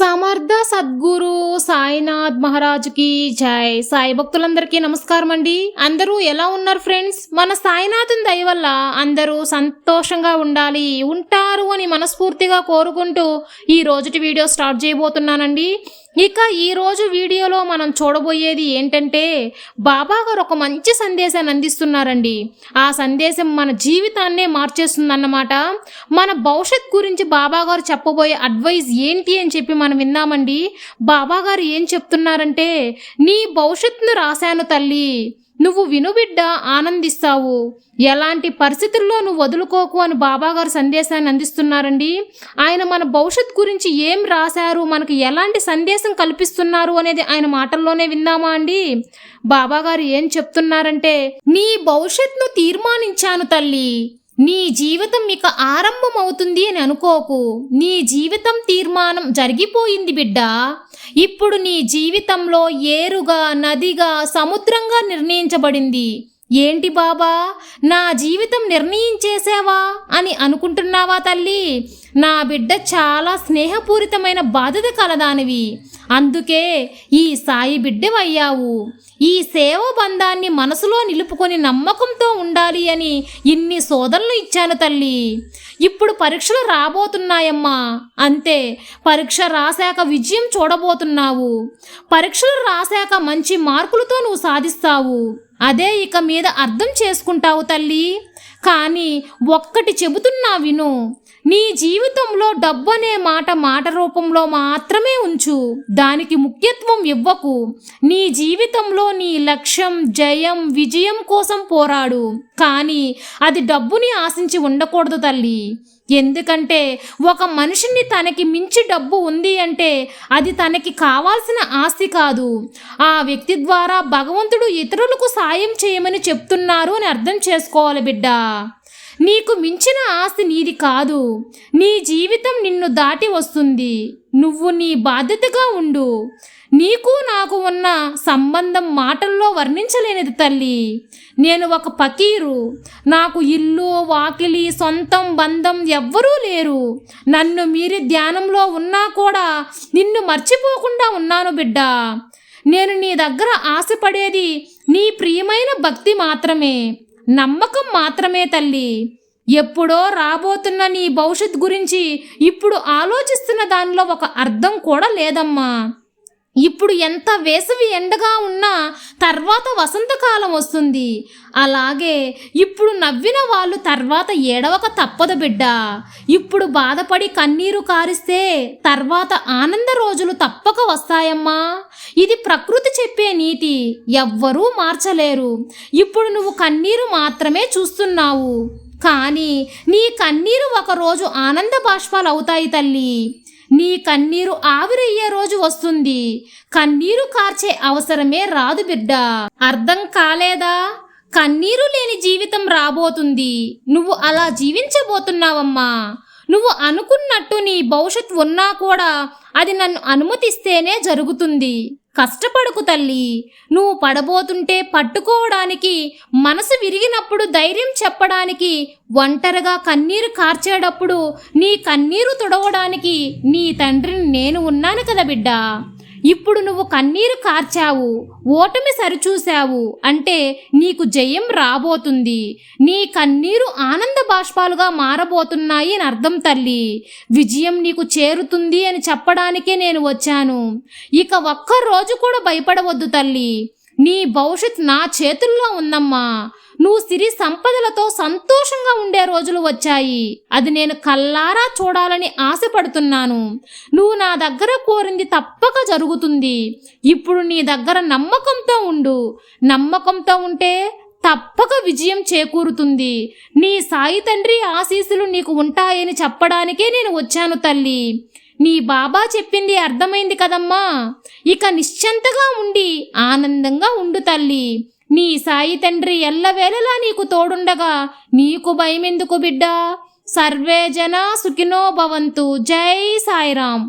సమర్థ సద్గురు సాయినాథ్ మహారాజుకి జై. సాయి భక్తులందరికీ నమస్కారం అండి. అందరూ ఎలా ఉన్నారు ఫ్రెండ్స్? మన సాయినాథుని దయ వల్ల అందరూ సంతోషంగా ఉంటారు అని మనస్ఫూర్తిగా కోరుకుంటూ ఈ రోజుటి వీడియో స్టార్ట్ చేయబోతున్నానండి. ఇక ఈరోజు వీడియోలో మనం చూడబోయేది ఏంటంటే, బాబా గారు ఒక మంచి సందేశాన్ని అందిస్తున్నారండి. ఆ సందేశం మన జీవితాన్నే మార్చేస్తుందన్నమాట. మన భవిష్యత్ గురించి బాబా గారు చెప్పబోయే అడ్వైజ్ ఏంటి అని చెప్పి మనం విందామండి. బాబా గారు ఏం చెప్తున్నారంటే, నీ భవిష్యత్తును రాశాను తల్లి, నువ్వు విను బిడ్డ, ఆనందిస్తావు, ఎలాంటి పరిస్థితుల్లో నువ్వు వదులుకోకు అని బాబాగారు సందేశాన్ని అందిస్తున్నారండి. ఆయన మన భవిష్యత్ గురించి ఏం రాశారు, మనకు ఎలాంటి సందేశం కల్పిస్తున్నారు అనేది ఆయన మాటల్లోనే విందామా అండి. బాబాగారు ఏం చెప్తున్నారంటే, నీ భవిష్యత్తును తీర్మానించాను తల్లి, నీ జీవితం ఇక ఆరంభం అవుతుంది అని అనుకోకు. నీ జీవితం తీర్మానం జరిగిపోయింది బిడ్డ. ఇప్పుడు నీ జీవితంలో ఏరుగా, నదిగా, సముద్రంగా నిర్ణయించబడింది. ఏంటి బాబా, నా జీవితం నిర్ణయించేసావా అని అనుకుంటున్నావా తల్లి? నా బిడ్డ చాలా స్నేహపూరితమైన బాధ్యత కలదానివి, అందుకే ఈ సాయి బిడ్డవయ్యావు. ఈ సేవ బంధాన్ని మనసులో నిలుపుకొని నమ్మకంతో ఉండాలి అని ఇన్ని సోదరులు ఇచ్చాను తల్లి. ఇప్పుడు పరీక్షలు రాబోతున్నాయమ్మా, అంతే. పరీక్ష రాశాక విజయం చూడబోతున్నావు. పరీక్షలు రాశాక మంచి మార్కులతో నువ్వు సాధిస్తావు. అదే ఇక మీద అర్థం చేసుకుంటావు తల్లి. కానీ ఒక్కటి చెబుతున్నా విను, నీ జీవితంలో డబ్బు అనే మాట రూపంలో మాత్రమే ఉంచు, దానికి ముఖ్యత్వం ఇవ్వకు. నీ జీవితంలో నీ లక్ష్యం జయం, విజయం కోసం పోరాడు, కానీ అది డబ్బుని ఆశించి ఉండకూడదు తల్లి. ఎందుకంటే ఒక మనిషిని తనకి మించి డబ్బు ఉంది అంటే అది తనకి కావాల్సిన ఆస్తి కాదు. ఆ వ్యక్తి ద్వారా భగవంతుడు ఇతరులకు సాయం చేయమని చెప్తున్నారు అని అర్థం చేసుకోవాలి బిడ్డ. నీకు మించిన ఆస్తి నీది కాదు. నీ జీవితం నిన్ను దాటి వస్తుంది. నువ్వు నీ బాధ్యతగా ఉండు. నీకు నాకు ఉన్న సంబంధం మాటల్లో వర్ణించలేనిది తల్లి. నేను ఒక ఫకీరు. నాకు ఇల్లు, వాకిలి, సొంతం, బంధం ఎవ్వరూ లేరు. నన్ను మీరి ధ్యానంలో ఉన్నా కూడా నిన్ను మర్చిపోకుండా ఉన్నాను బిడ్డ. నేను నీ దగ్గర ఆశపడేది నీ ప్రియమైన భక్తి మాత్రమే, నమ్మకం మాత్రమే తల్లి. ఎప్పుడో రాబోతున్న నీ భవిష్యత్ గురించి ఇప్పుడు ఆలోచిస్తున్న దానిలో ఒక అర్థం కూడా లేదమ్మా. ఇప్పుడు ఎంత వేసవి ఎండగా ఉన్నా తర్వాత వసంతకాలం వస్తుంది. అలాగే ఇప్పుడు నవ్విన వాళ్ళు తర్వాత ఏడవక తప్పదు బిడ్డ. ఇప్పుడు బాధపడి కన్నీరు కారిస్తే తర్వాత ఆనంద రోజులు తప్పక వస్తాయమ్మా. ఇది ప్రకృతి చెప్పే నీతి, ఎవ్వరూ మార్చలేరు. ఇప్పుడు నువ్వు కన్నీరు మాత్రమే చూస్తున్నావు, కానీ నీ కన్నీరు ఒకరోజు ఆనంద బాష్పాలు అవుతాయి తల్లి. నీ కన్నీరు ఆవిరయ్యే రోజు వస్తుంది. కన్నీరు కార్చే అవసరమే రాదు బిడ్డ. అర్థం కాలేదా? కన్నీరు లేని జీవితం రాబోతుంది. నువ్వు అలా జీవించబోతున్నావమ్మా. నువ్వు అనుకున్నట్టు నీ భవిష్యత్ ఉన్నా కూడా అది నన్ను అనుమతిస్తేనే జరుగుతుంది. కష్టపడకు తల్లి. నువ్వు పడబోతుంటే పట్టుకోవడానికి, మనసు విరిగినప్పుడు ధైర్యం చెప్పడానికి, ఒంటరిగా కన్నీరు కార్చేటప్పుడు నీ కన్నీరు తుడవడానికి నీ తండ్రిని నేను ఉన్నాను కదా బిడ్డ. ఇప్పుడు నువ్వు కన్నీరు కార్చావు, ఓటమి సరిచూశావు అంటే నీకు జయం రాబోతుంది. నీ కన్నీరు ఆనంద బాష్పాలుగా మారబోతున్నాయి అని అర్థం తల్లి. విజయం నీకు చేరుతుంది అని చెప్పడానికే నేను వచ్చాను. ఇక ఒక్కరోజు కూడా భయపడవద్దు తల్లి. నీ భవిష్యత్ నా చేతుల్లో ఉందమ్మా. నువ్వు సిరి సంపదలతో సంతోషంగా ఉండే రోజులు వచ్చాయి. అది నేను కల్లారా చూడాలని ఆశపడుతున్నాను. నువ్వు నా దగ్గర కోరింది తప్పక జరుగుతుంది. ఇప్పుడు నీ దగ్గర నమ్మకంతో ఉండు. నమ్మకంతో ఉంటే తప్పక విజయం చేకూరుతుంది. నీ సాయి తండ్రి ఆశీస్సులు నీకు ఉంటాయని చెప్పడానికే నేను వచ్చాను తల్లి. నీ బాబా చెప్పింది అర్థమైంది కదమ్మా. ఇక నిశ్చింతగా ఉండి ఆనందంగా ఉండు తల్లి. నీ సాయి తండ్రి ఎల్లవేళలా నీకు తోడుండగా నీకు భయమెందుకు బిడ్డ. సర్వే జన సుఖినో భవంతు. జై సాయిరాం.